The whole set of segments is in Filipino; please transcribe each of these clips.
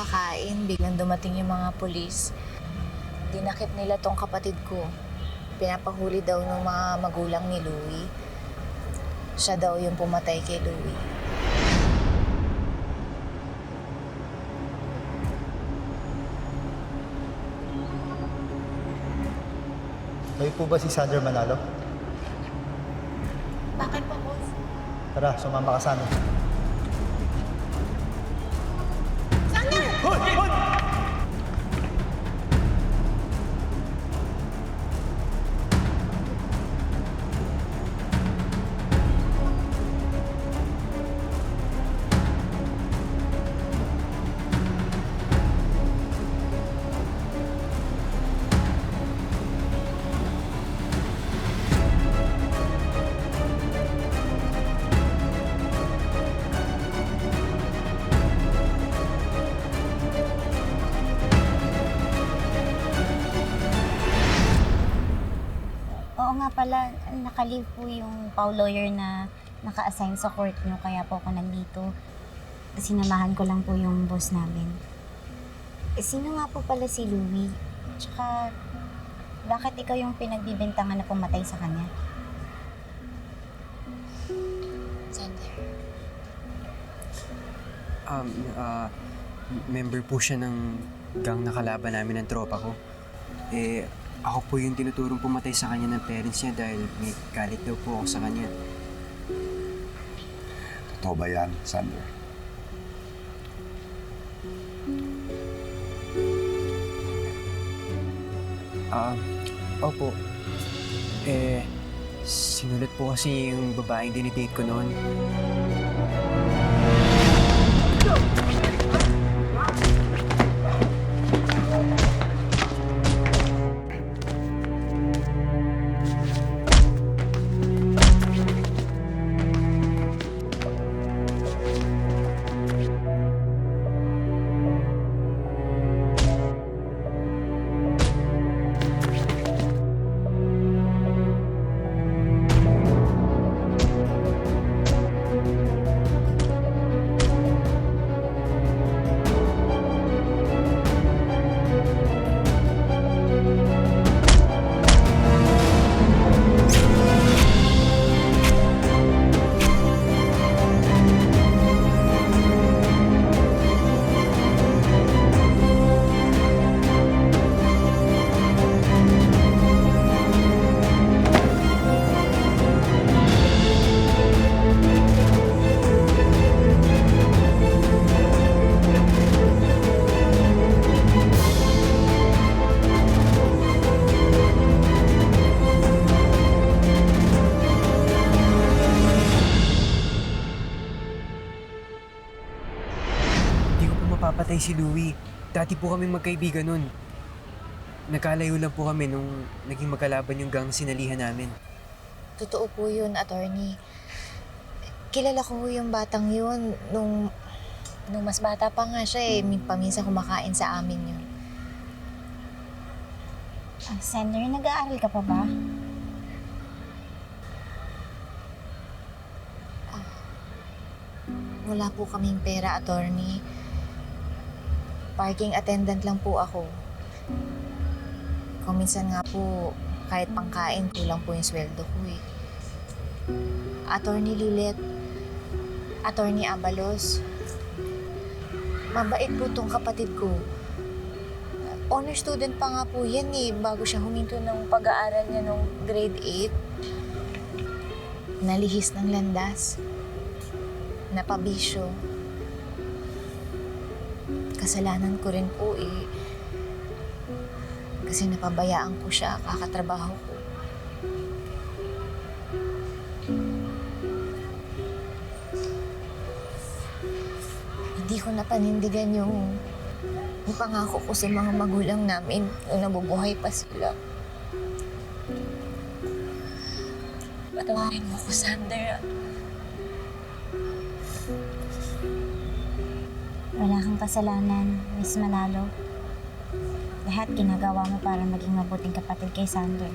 kumakain, biglang dumating yung mga pulis. Dinakip nila tong kapatid ko. Pinapahuli daw ng mga magulang ni Louie. Siya daw yung pumatay kay Louie. Kayo po ba si Sander Manalo? Bakit po, boss? Tara, sumama ka sa amin. Sander! Hoy! Hoy! Oo nga pala, nakalive po yung PAW lawyer na naka-assign sa court nyo, kaya po ako nandito. Sinamahan ko lang po yung boss namin. Sino nga po pala si Louie? Tsaka, bakit ikaw yung pinagbibintangan na pumatay sa kanya? Sander. Member po siya ng gang na kalaban namin ng tropa ko. Ako po yung tinuturong pumatay sa kanya ng parents niya dahil may galit daw po ako sa kanya. Totoo ba yan, Sander? Opo. Sinulat po kasi yung babaeng dinidate ko noon. Mapapatay si Louie. Dati po kami magkaibigan nun. Nagkalayo lang po kami nung naging magkalaban yung gang sinalihan namin. Totoo po yun, attorney. Kilala ko yung batang yun nung mas bata pa nga siya eh. Paminsan kumakain sa amin yun. Sander, nag-aaral ka pa ba? Wala po kaming pera, attorney. Parking attendant lang po ako. Kung minsan nga po, kahit pangkain, kulang po yung sweldo ko eh. Attorney Lilet, Attorney Abalos, mabait po tong kapatid ko. Honor student pa nga po yan eh, bago siya huminto ng pag-aaral niya nung grade 8. Nalihis ng landas. Napabisyo. Kasalanan ko rin po eh. Kasi napabayaan ko siya, kakatrabaho ko. Hindi ko napanindigan yung pangako ko sa mga magulang namin nung nabubuhay pa sila. Patawarin mo ko, Sander. Wala kang kasalanan, Miss Manalo. Lahat ginagawa mo para maging mabuting kapatid kay Sander.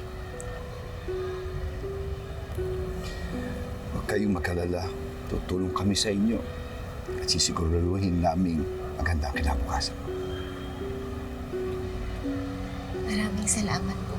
Huwag kayong makalala. Tutulong kami sa inyo. At sisiguraduhin namin maganda ang kinabukasan. Maraming salamat po.